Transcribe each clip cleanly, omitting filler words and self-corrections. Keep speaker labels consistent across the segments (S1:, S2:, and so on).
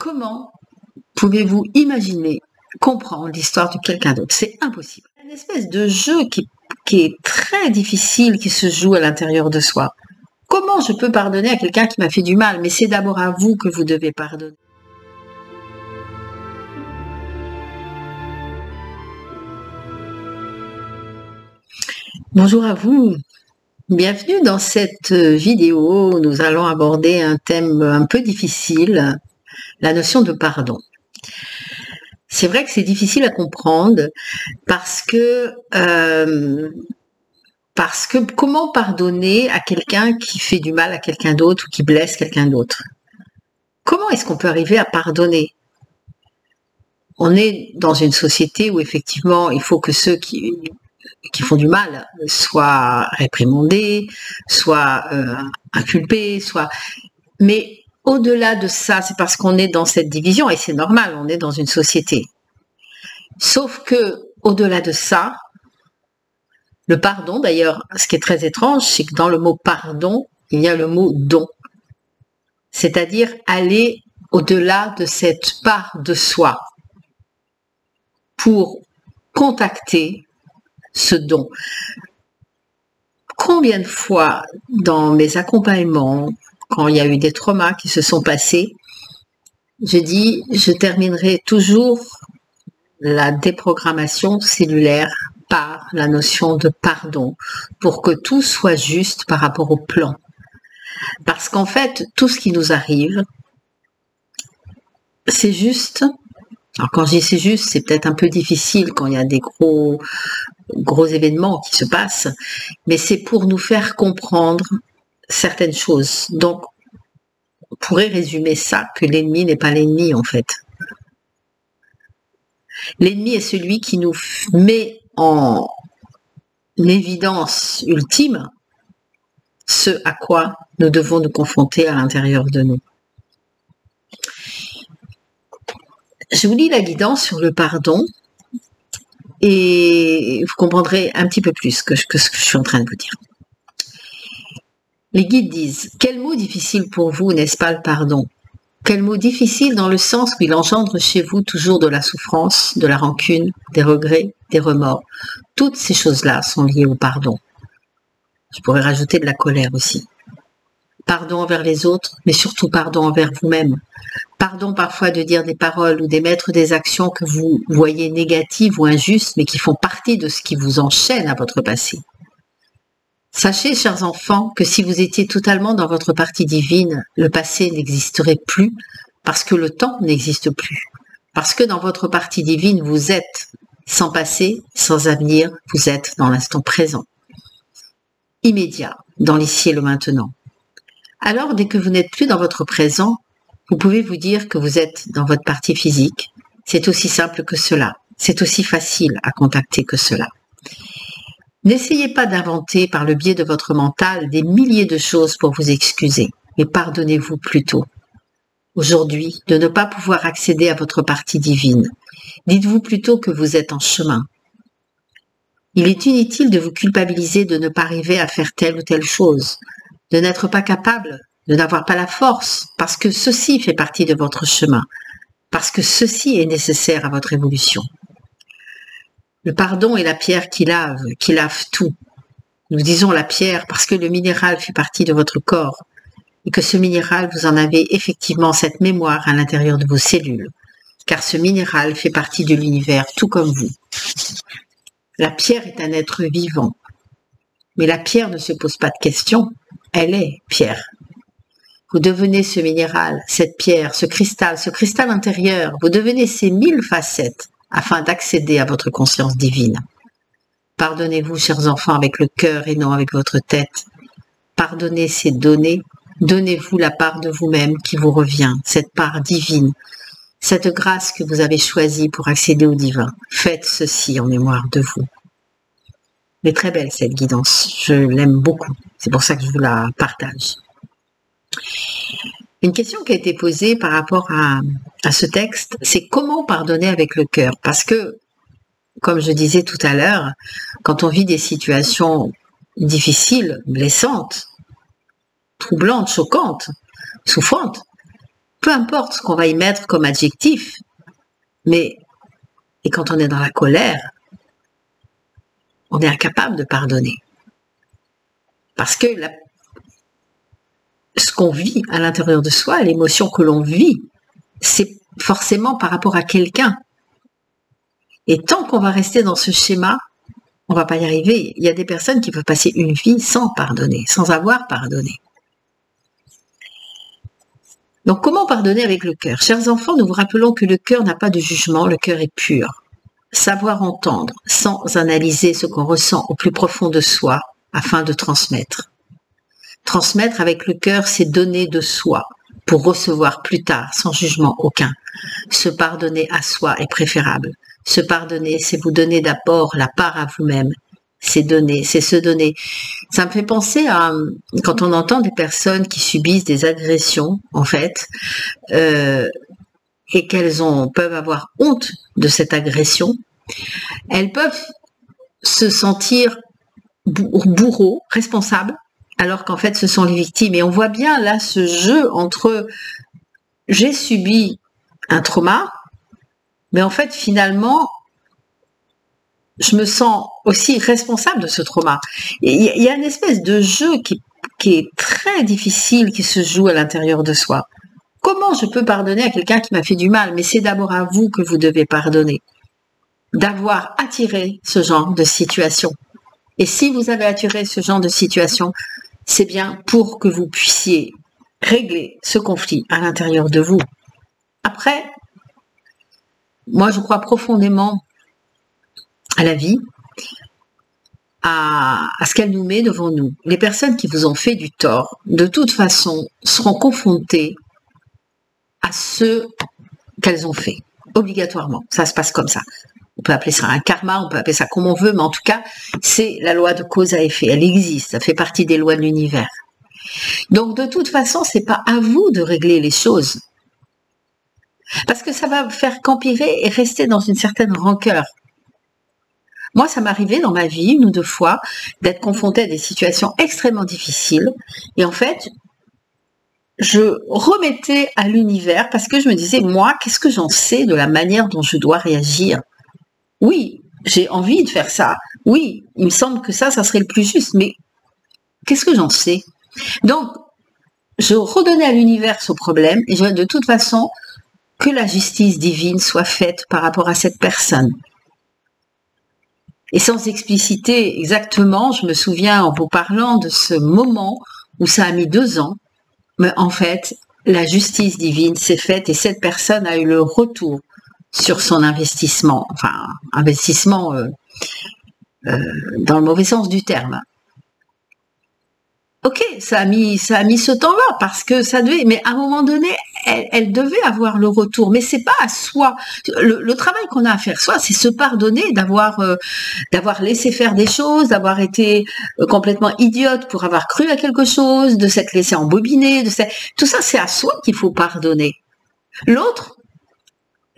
S1: Comment pouvez-vous imaginer comprendre l'histoire de quelqu'un d'autre? C'est impossible. Une espèce de jeu qui est très difficile, qui se joue à l'intérieur de soi. Comment je peux pardonner à quelqu'un qui m'a fait du mal? Mais c'est d'abord à vous que vous devez pardonner. Bonjour à vous. Bienvenue dans cette vidéo où nous allons aborder un thème un peu difficile, la notion de pardon. C'est vrai que c'est difficile à comprendre parce que comment pardonner à quelqu'un qui fait du mal à quelqu'un d'autre ou qui blesse quelqu'un d'autre? Comment est-ce qu'on peut arriver à pardonner? On est dans une société où effectivement il faut que ceux qui font du mal soient réprimandés, soient inculpés, mais au-delà de ça, c'est parce qu'on est dans cette division, et c'est normal, on est dans une société. Sauf que, au-delà de ça, le pardon, d'ailleurs, ce qui est très étrange, c'est que dans le mot pardon, il y a le mot don. C'est-à-dire aller au-delà de cette part de soi pour contacter ce don. Combien de fois dans mes accompagnements, quand il y a eu des traumas qui se sont passés, je terminerai toujours la déprogrammation cellulaire par la notion de pardon, pour que tout soit juste par rapport au plan. Parce qu'en fait, tout ce qui nous arrive, c'est juste. Alors quand je dis c'est juste, c'est peut-être un peu difficile quand il y a des gros événements qui se passent, mais c'est pour nous faire comprendre certaines choses. Donc, on pourrait résumer ça que l'ennemi n'est pas l'ennemi en fait. L'ennemi est celui qui nous met en évidence ultime ce à quoi nous devons nous confronter à l'intérieur de nous. Je vous lis la guidance sur le pardon et vous comprendrez un petit peu plus que ce que je suis en train de vous dire. Les guides disent: quel mot difficile pour vous, n'est-ce pas le pardon? Quel mot difficile dans le sens où il engendre chez vous toujours de la souffrance, de la rancune, des regrets, des remords. Toutes ces choses-là sont liées au pardon. Je pourrais rajouter de la colère aussi. Pardon envers les autres, mais surtout pardon envers vous-même. Pardon parfois de dire des paroles ou d'émettre des actions que vous voyez négatives ou injustes, mais qui font partie de ce qui vous enchaîne à votre passé. Sachez, chers enfants, que si vous étiez totalement dans votre partie divine, le passé n'existerait plus parce que le temps n'existe plus. Parce que dans votre partie divine, vous êtes sans passé, sans avenir, vous êtes dans l'instant présent. Immédiat, dans l'ici et le maintenant. Alors, dès que vous n'êtes plus dans votre présent, vous pouvez vous dire que vous êtes dans votre partie physique. C'est aussi simple que cela. C'est aussi facile à contacter que cela. N'essayez pas d'inventer par le biais de votre mental des milliers de choses pour vous excuser, mais pardonnez-vous plutôt. Aujourd'hui, de ne pas pouvoir accéder à votre partie divine. Dites-vous plutôt que vous êtes en chemin. Il est inutile de vous culpabiliser de ne pas arriver à faire telle ou telle chose, de n'être pas capable, de n'avoir pas la force, parce que ceci fait partie de votre chemin, parce que ceci est nécessaire à votre évolution. Le pardon est la pierre qui lave tout. Nous disons la pierre parce que le minéral fait partie de votre corps et que ce minéral, vous en avez effectivement cette mémoire à l'intérieur de vos cellules, car ce minéral fait partie de l'univers tout comme vous. La pierre est un être vivant, mais la pierre ne se pose pas de questions, elle est pierre. Vous devenez ce minéral, cette pierre, ce cristal intérieur, vous devenez ces 1000 facettes afin d'accéder à votre conscience divine. Pardonnez-vous, chers enfants, avec le cœur et non avec votre tête. Pardonner, c'est donner. Donnez-vous la part de vous-même qui vous revient, cette part divine, cette grâce que vous avez choisie pour accéder au divin. Faites ceci en mémoire de vous. Elle est très belle, cette guidance. Je l'aime beaucoup. C'est pour ça que je vous la partage. Une question qui a été posée par rapport à ce texte, c'est comment pardonner avec le cœur? Parce que, comme je disais tout à l'heure, quand on vit des situations difficiles, blessantes, troublantes, choquantes, souffrantes, peu importe ce qu'on va y mettre comme adjectif, mais et quand on est dans la colère, on est incapable de pardonner. Parce que ce qu'on vit à l'intérieur de soi, l'émotion que l'on vit, c'est forcément par rapport à quelqu'un. Et tant qu'on va rester dans ce schéma, on va pas y arriver. Il y a des personnes qui peuvent passer une vie sans pardonner, sans avoir pardonné. Donc, comment pardonner avec le cœur? Chers enfants, nous vous rappelons que le cœur n'a pas de jugement, le cœur est pur. Savoir entendre sans analyser ce qu'on ressent au plus profond de soi afin de transmettre. Transmettre avec le cœur, c'est donner de soi pour recevoir plus tard sans jugement aucun. Se pardonner à soi est préférable. Se pardonner, c'est vous donner d'abord la part à vous-même. C'est donner, c'est se donner. Ça me fait penser à quand on entend des personnes qui subissent des agressions, en fait, et qu'elles peuvent avoir honte de cette agression. Elles peuvent se sentir bourreaux, responsables, alors qu'en fait, ce sont les victimes. Et on voit bien là ce jeu entre j'ai subi un trauma, mais en fait, finalement, je me sens aussi responsable de ce trauma. Il y a une espèce de jeu qui est très difficile, qui se joue à l'intérieur de soi. Comment je peux pardonner à quelqu'un qui m'a fait du mal? Mais c'est d'abord à vous que vous devez pardonner, d'avoir attiré ce genre de situation. Et si vous avez attiré ce genre de situation, c'est bien pour que vous puissiez régler ce conflit à l'intérieur de vous. Après, moi je crois profondément à la vie, à ce qu'elle nous met devant nous. Les personnes qui vous ont fait du tort, de toute façon, seront confrontées à ce qu'elles ont fait, obligatoirement. Ça se passe comme ça. On peut appeler ça un karma, on peut appeler ça comme on veut, mais en tout cas, c'est la loi de cause à effet. Elle existe, ça fait partie des lois de l'univers. Donc, de toute façon, c'est pas à vous de régler les choses. Parce que ça va faire qu'empirer et rester dans une certaine rancœur. Moi, ça m'est arrivé dans ma vie, 1 ou 2 fois, d'être confrontée à des situations extrêmement difficiles. Et en fait, je remettais à l'univers parce que je me disais, moi, qu'est-ce que j'en sais de la manière dont je dois réagir? Oui, j'ai envie de faire ça. Oui, il me semble que ça serait le plus juste. Mais qu'est-ce que j'en sais? Donc, je redonnais à l'univers ce problème et de toute façon, que la justice divine soit faite par rapport à cette personne. Et sans expliciter exactement, je me souviens en vous parlant de ce moment où ça a mis 2 ans, mais en fait, la justice divine s'est faite et cette personne a eu le retour sur son investissement, enfin, investissement dans le mauvais sens du terme. Ok, ça a mis ce temps-là parce que ça devait, mais à un moment donné, elle devait avoir le retour. Mais c'est pas à soi. Le travail qu'on a à faire soi, c'est se pardonner d'avoir laissé faire des choses, d'avoir été complètement idiote pour avoir cru à quelque chose, de s'être laissé embobiner, tout ça, c'est à soi qu'il faut pardonner. L'autre,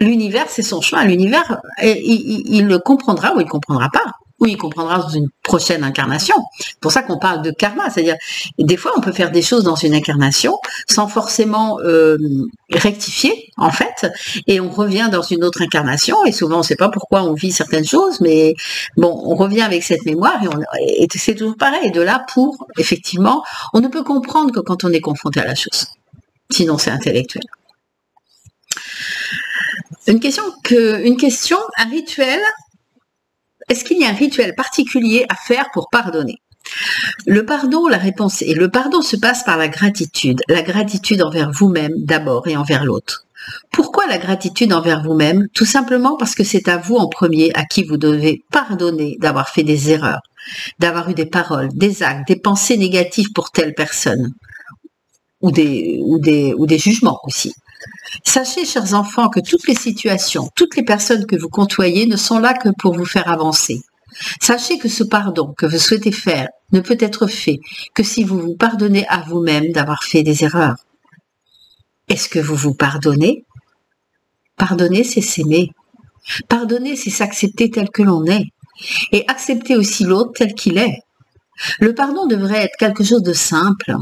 S1: l'univers, c'est son chemin. L'univers, il le comprendra ou il ne comprendra pas. Oui, il comprendra dans une prochaine incarnation. C'est pour ça qu'on parle de karma. C'est-à-dire, des fois, on peut faire des choses dans une incarnation sans forcément rectifier, en fait, et on revient dans une autre incarnation, et souvent, on ne sait pas pourquoi on vit certaines choses, mais bon, on revient avec cette mémoire, et c'est toujours pareil. De là, pour, effectivement, on ne peut comprendre que quand on est confronté à la chose. Sinon, c'est intellectuel. Une question, un rituel. Est-ce qu'il y a un rituel particulier à faire pour pardonner? Le pardon, la réponse est, le pardon se passe par la gratitude envers vous-même d'abord et envers l'autre. Pourquoi la gratitude envers vous-même? Tout simplement parce que c'est à vous en premier à qui vous devez pardonner d'avoir fait des erreurs, d'avoir eu des paroles, des actes, des pensées négatives pour telle personne, ou des jugements aussi. Sachez, chers enfants, que toutes les situations, toutes les personnes que vous côtoyez ne sont là que pour vous faire avancer. Sachez que ce pardon que vous souhaitez faire ne peut être fait que si vous vous pardonnez à vous-même d'avoir fait des erreurs. Est-ce que vous vous pardonnez? Pardonner, c'est s'aimer. Pardonner, c'est s'accepter tel que l'on est. Et accepter aussi l'autre tel qu'il est. Le pardon devrait être quelque chose de simple.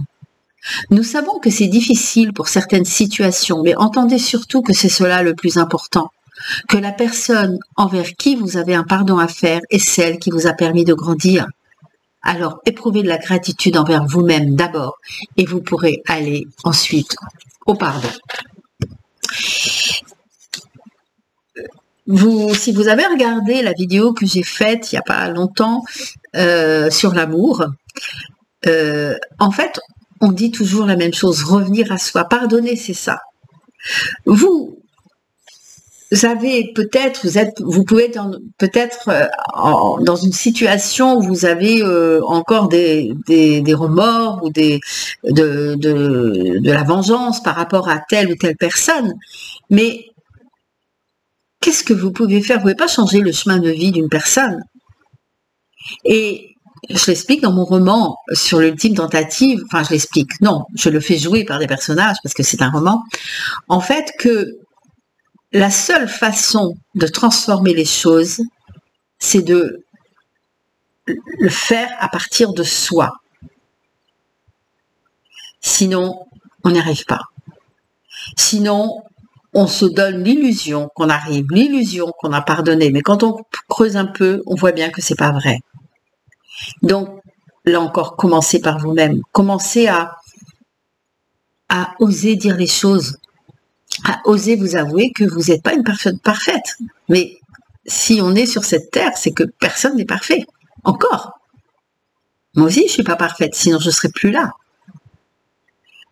S1: Nous savons que c'est difficile pour certaines situations, mais entendez surtout que c'est cela le plus important, que la personne envers qui vous avez un pardon à faire est celle qui vous a permis de grandir. Alors, éprouvez de la gratitude envers vous-même d'abord, et vous pourrez aller ensuite au pardon. Si vous avez regardé la vidéo que j'ai faite il n'y a pas longtemps sur l'amour, en fait, on dit toujours la même chose, revenir à soi. Pardonner, c'est ça. Vous avez peut-être, vous pouvez être peut-être dans une situation où vous avez encore des remords ou de la vengeance par rapport à telle ou telle personne, mais qu'est-ce que vous pouvez faire? Vous ne pouvez pas changer le chemin de vie d'une personne. Et je l'explique dans mon roman sur l'ultime tentative, enfin je l'explique, non, je le fais jouer par des personnages parce que c'est un roman, en fait que la seule façon de transformer les choses, c'est de le faire à partir de soi. Sinon, on n'y arrive pas. Sinon, on se donne l'illusion qu'on arrive, l'illusion qu'on a pardonné, mais quand on creuse un peu, on voit bien que c'est pas vrai. Donc, là encore, commencez par vous-même. Commencez à oser dire les choses, à oser vous avouer que vous n'êtes pas une personne parfaite. Mais si on est sur cette terre, c'est que personne n'est parfait. Encore. Moi aussi, je ne suis pas parfaite, sinon je ne serais plus là.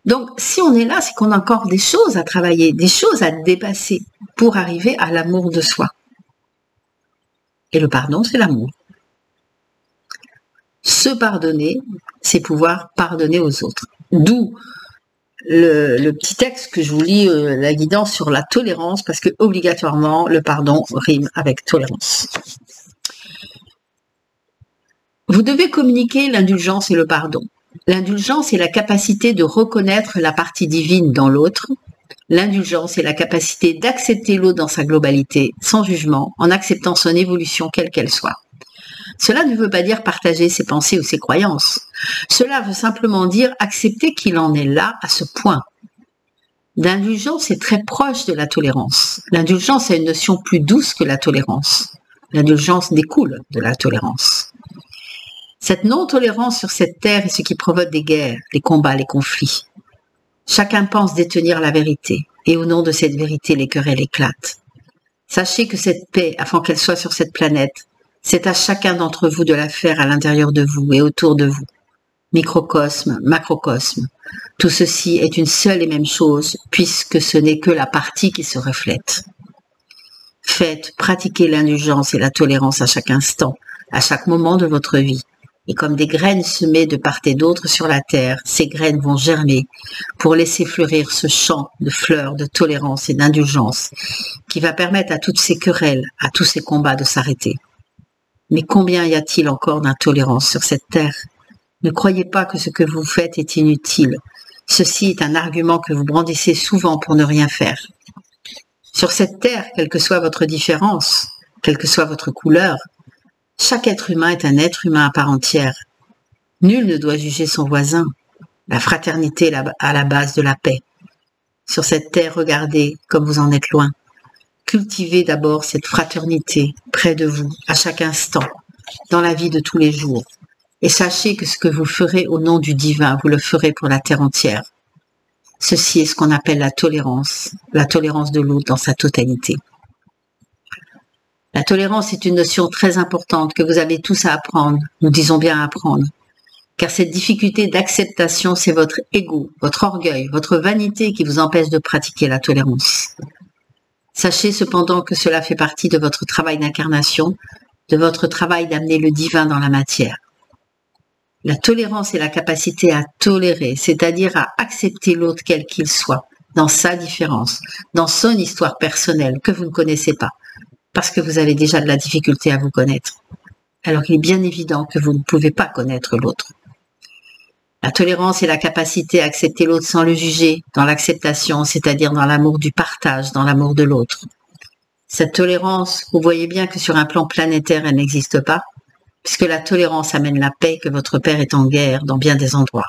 S1: Donc, si on est là, c'est qu'on a encore des choses à travailler, des choses à dépasser pour arriver à l'amour de soi. Et le pardon, c'est l'amour. Se pardonner, c'est pouvoir pardonner aux autres. D'où le petit texte que je vous lis, la guidance sur la tolérance, parce que obligatoirement, le pardon rime avec tolérance. Vous devez communiquer l'indulgence et le pardon. L'indulgence est la capacité de reconnaître la partie divine dans l'autre. L'indulgence est la capacité d'accepter l'autre dans sa globalité, sans jugement, en acceptant son évolution quelle qu'elle soit. Cela ne veut pas dire partager ses pensées ou ses croyances. Cela veut simplement dire accepter qu'il en est là à ce point. L'indulgence est très proche de la tolérance. L'indulgence a une notion plus douce que la tolérance. L'indulgence découle de la tolérance. Cette non-tolérance sur cette terre est ce qui provoque des guerres, les combats, les conflits. Chacun pense détenir la vérité, et au nom de cette vérité, les querelles éclatent. Sachez que cette paix, afin qu'elle soit sur cette planète, c'est à chacun d'entre vous de la faire à l'intérieur de vous et autour de vous. Microcosme, macrocosme, tout ceci est une seule et même chose, puisque ce n'est que la partie qui se reflète. Faites, pratiquez l'indulgence et la tolérance à chaque instant, à chaque moment de votre vie. Et comme des graines semées de part et d'autre sur la terre, ces graines vont germer pour laisser fleurir ce champ de fleurs de tolérance et d'indulgence qui va permettre à toutes ces querelles, à tous ces combats de s'arrêter. Mais combien y a-t-il encore d'intolérance sur cette terre? Ne croyez pas que ce que vous faites est inutile. Ceci est un argument que vous brandissez souvent pour ne rien faire. Sur cette terre, quelle que soit votre différence, quelle que soit votre couleur, chaque être humain est un être humain à part entière. Nul ne doit juger son voisin. La fraternité est à la base de la paix. Sur cette terre, regardez comme vous en êtes loin. Cultivez d'abord cette fraternité près de vous, à chaque instant, dans la vie de tous les jours. Et sachez que ce que vous ferez au nom du divin, vous le ferez pour la terre entière. Ceci est ce qu'on appelle la tolérance de l'autre dans sa totalité. La tolérance est une notion très importante que vous avez tous à apprendre, nous disons bien apprendre. Car cette difficulté d'acceptation, c'est votre ego, votre orgueil, votre vanité qui vous empêche de pratiquer la tolérance. Sachez cependant que cela fait partie de votre travail d'incarnation, de votre travail d'amener le divin dans la matière. La tolérance est la capacité à tolérer, c'est-à-dire à accepter l'autre quel qu'il soit, dans sa différence, dans son histoire personnelle que vous ne connaissez pas, parce que vous avez déjà de la difficulté à vous connaître. Alors il est bien évident que vous ne pouvez pas connaître l'autre. La tolérance est la capacité à accepter l'autre sans le juger, dans l'acceptation, c'est-à-dire dans l'amour du partage, dans l'amour de l'autre. Cette tolérance, vous voyez bien que sur un plan planétaire, elle n'existe pas, puisque la tolérance amène la paix, que votre père est en guerre dans bien des endroits.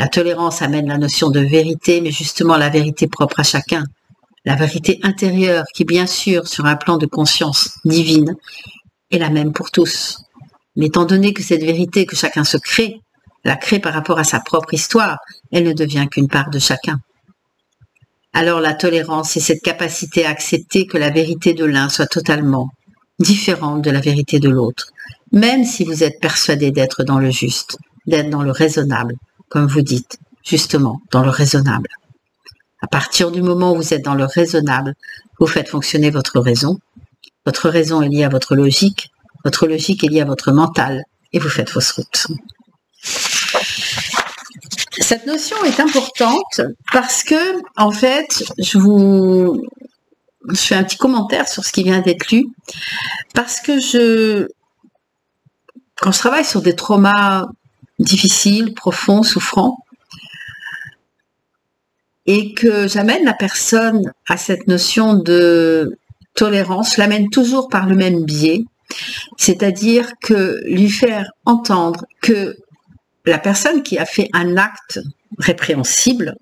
S1: La tolérance amène la notion de vérité, mais justement la vérité propre à chacun. La vérité intérieure qui, bien sûr, sur un plan de conscience divine, est la même pour tous. Mais étant donné que cette vérité que chacun se crée, la crée par rapport à sa propre histoire, elle ne devient qu'une part de chacun. Alors la tolérance, c'est cette capacité à accepter que la vérité de l'un soit totalement différente de la vérité de l'autre, même si vous êtes persuadé d'être dans le juste, d'être dans le raisonnable, comme vous dites, justement, dans le raisonnable. À partir du moment où vous êtes dans le raisonnable, vous faites fonctionner votre raison. Votre raison est liée à votre logique est liée à votre mental, et vous faites fausse route. Cette notion est importante parce que, en fait, je fais un petit commentaire sur ce qui vient d'être lu, parce que quand je travaille sur des traumas difficiles, profonds, souffrants, et que j'amène la personne à cette notion de tolérance, je l'amène toujours par le même biais, c'est-à-dire que lui faire entendre que la personne qui a fait un acte répréhensible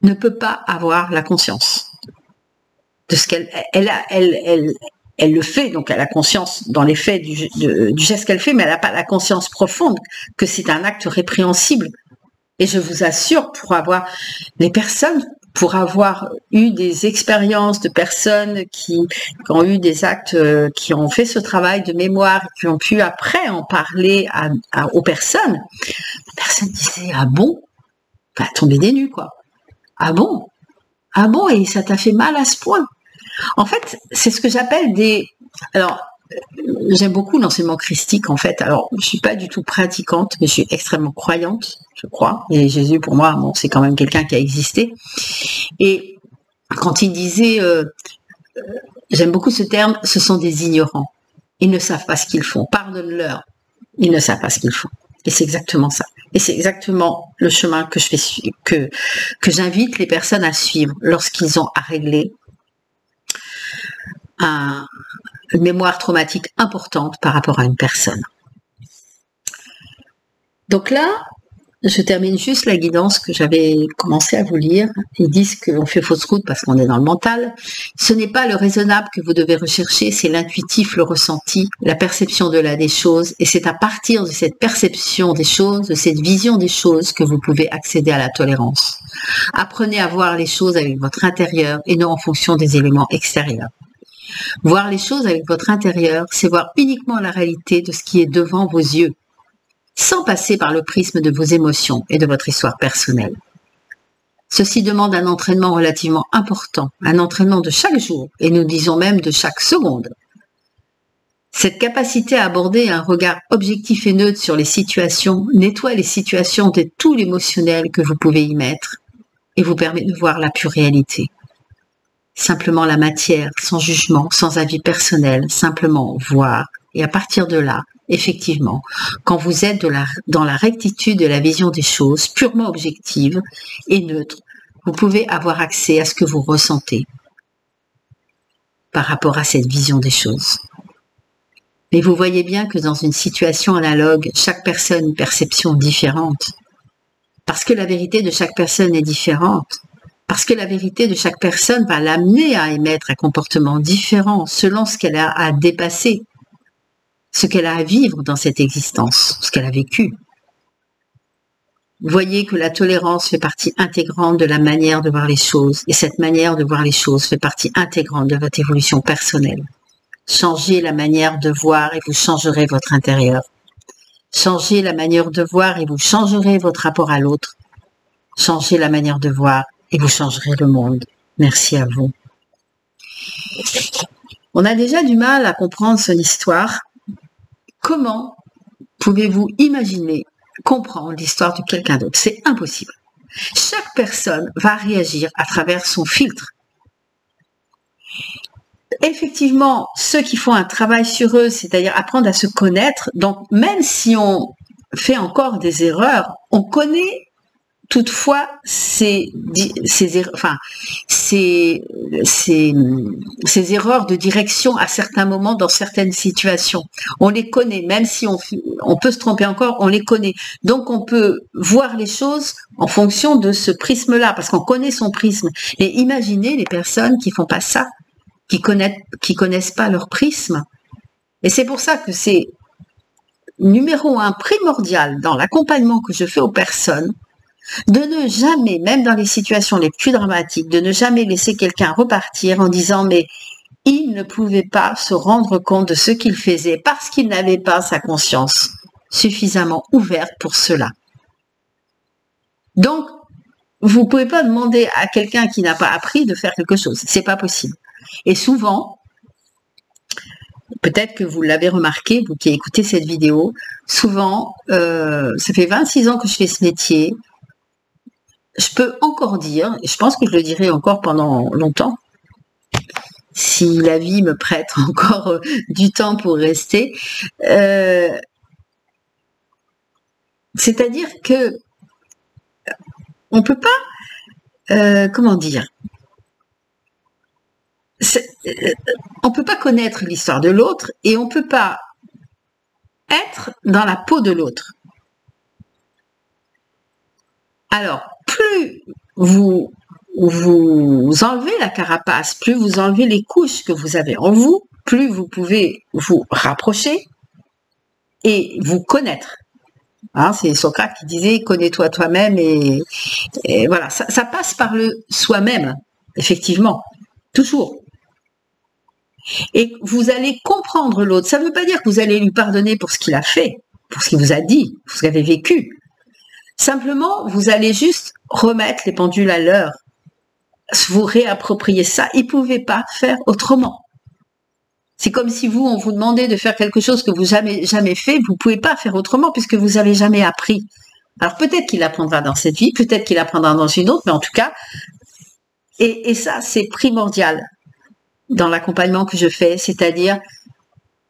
S1: ne peut pas avoir la conscience de ce qu'elle le fait, donc elle a conscience dans les faits du geste qu'elle fait, mais elle n'a pas la conscience profonde que c'est un acte répréhensible. Et je vous assure, pour avoir eu des expériences de personnes qui ont eu des actes, qui ont fait ce travail de mémoire, qui ont pu après en parler aux personnes, les personnes disaient « Ah bon ?» Enfin, tomber des nues, quoi. « Ah bon ? Ah bon ? Et ça t'a fait mal à ce point ?» En fait, c'est ce que j'appelle des... Alors, j'aime beaucoup l'enseignement christique, en fait. Alors, je suis pas du tout pratiquante, mais je suis extrêmement croyante, je crois. Et Jésus, pour moi, bon, c'est quand même quelqu'un qui a existé. Et quand il disait, j'aime beaucoup ce terme, ce sont des ignorants. Ils ne savent pas ce qu'ils font. Pardonne-leur. Ils ne savent pas ce qu'ils font. Et c'est exactement ça. Et c'est exactement le chemin que que j'invite les personnes à suivre lorsqu'ils ont à régler une mémoire traumatique importante par rapport à une personne. Donc là, je termine juste la guidance que j'avais commencé à vous lire. Ils disent qu'on fait fausse route parce qu'on est dans le mental. Ce n'est pas le raisonnable que vous devez rechercher, c'est l'intuitif, le ressenti, la perception des choses. Et c'est à partir de cette perception des choses, de cette vision des choses, que vous pouvez accéder à la tolérance. Apprenez à voir les choses avec votre intérieur et non en fonction des éléments extérieurs. Voir les choses avec votre intérieur, c'est voir uniquement la réalité de ce qui est devant vos yeux, sans passer par le prisme de vos émotions et de votre histoire personnelle. Ceci demande un entraînement relativement important, un entraînement de chaque jour, et nous disons même de chaque seconde. Cette capacité à aborder un regard objectif et neutre sur les situations nettoie les situations de tout l'émotionnel que vous pouvez y mettre et vous permet de voir la pure réalité. Simplement la matière, sans jugement, sans avis personnel, simplement voir, et à partir de là, effectivement, quand vous êtes dans la rectitude de la vision des choses, purement objective et neutre, vous pouvez avoir accès à ce que vous ressentez par rapport à cette vision des choses. Mais vous voyez bien que dans une situation analogue, chaque personne a une perception différente. Parce que la vérité de chaque personne est différente. Parce que la vérité de chaque personne va l'amener à émettre un comportement différent selon ce qu'elle a à dépasser, ce qu'elle a à vivre dans cette existence, ce qu'elle a vécu. Voyez que la tolérance fait partie intégrante de la manière de voir les choses, et cette manière de voir les choses fait partie intégrante de votre évolution personnelle. Changez la manière de voir et vous changerez votre intérieur. Changez la manière de voir et vous changerez votre rapport à l'autre. Changez la manière de voir et vous changerez le monde. Merci à vous. On a déjà du mal à comprendre son histoire. Comment pouvez-vous imaginer comprendre l'histoire de quelqu'un d'autre? C'est impossible. Chaque personne va réagir à travers son filtre. Effectivement, ceux qui font un travail sur eux, c'est-à-dire apprendre à se connaître, donc même si on fait encore des erreurs, on connaît toutefois ces erreurs de direction à certains moments dans certaines situations. On les connaît, même si on peut se tromper encore, on les connaît. Donc on peut voir les choses en fonction de ce prisme-là, parce qu'on connaît son prisme. Et imaginez les personnes qui font pas ça, qui connaissent pas leur prisme. Et c'est pour ça que c'est numéro 1 primordial dans l'accompagnement que je fais aux personnes, de ne jamais, même dans les situations les plus dramatiques, de ne jamais laisser quelqu'un repartir en disant mais il ne pouvait pas se rendre compte de ce qu'il faisait parce qu'il n'avait pas sa conscience suffisamment ouverte pour cela. Donc, vous ne pouvez pas demander à quelqu'un qui n'a pas appris de faire quelque chose. C'est pas possible. Et souvent, peut-être que vous l'avez remarqué, vous qui écoutez cette vidéo, souvent, ça fait 26 ans que je fais ce métier, je peux encore dire, et je pense que je le dirai encore pendant longtemps, si la vie me prête encore du temps pour rester, c'est-à-dire que on peut pas, comment dire, on peut pas connaître l'histoire de l'autre et on peut pas être dans la peau de l'autre. Alors, plus vous enlevez la carapace, plus vous enlevez les couches que vous avez en vous, plus vous pouvez vous rapprocher et vous connaître. Hein, c'est Socrate qui disait « connais-toi toi-même » et voilà, ça passe par le soi-même, effectivement, toujours. Et vous allez comprendre l'autre. Ça ne veut pas dire que vous allez lui pardonner pour ce qu'il a fait, pour ce qu'il vous a dit, pour ce qu'il avait vécu. Simplement, vous allez juste remettre les pendules à l'heure, vous réapproprier ça. Il ne pouvait pas faire autrement. C'est comme si on vous demandait de faire quelque chose que vous n'avez jamais fait, vous ne pouvez pas faire autrement puisque vous n'avez jamais appris. Alors peut-être qu'il apprendra dans cette vie, peut-être qu'il apprendra dans une autre, mais en tout cas, et ça c'est primordial dans l'accompagnement que je fais, c'est-à-dire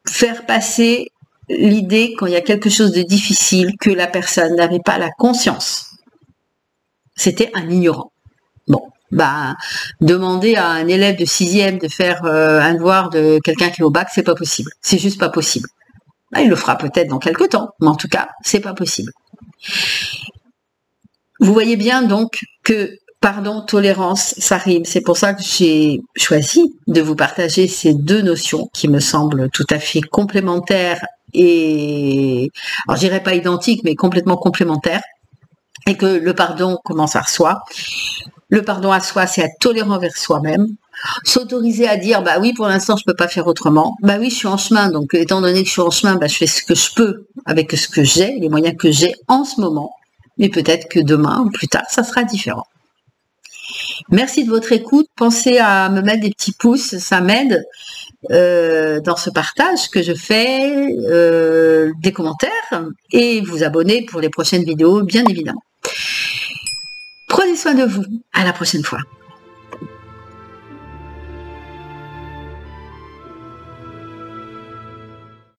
S1: faire passer l'idée quand il y a quelque chose de difficile que la personne n'avait pas la conscience. C'était un ignorant. Bon, demander à un élève de 6e de faire un devoir de quelqu'un qui est au bac, c'est pas possible. C'est juste pas possible. Il le fera peut-être dans quelques temps, mais en tout cas, c'est pas possible. Vous voyez bien donc que pardon, tolérance, ça rime. C'est pour ça que j'ai choisi de vous partager ces deux notions qui me semblent tout à fait complémentaires et, alors je dirais pas identiques, mais complètement complémentaires. Et que le pardon commence par soi. Le pardon à soi, c'est être tolérant vers soi-même. S'autoriser à dire, bah oui, pour l'instant, je peux pas faire autrement. Bah oui, je suis en chemin. Donc, étant donné que je suis en chemin, je fais ce que je peux avec ce que j'ai, les moyens que j'ai en ce moment. Mais peut-être que demain ou plus tard, ça sera différent. Merci de votre écoute. Pensez à me mettre des petits pouces, ça m'aide dans ce partage que je fais, des commentaires et vous abonner pour les prochaines vidéos, bien évidemment. Prenez soin de vous. À la prochaine fois.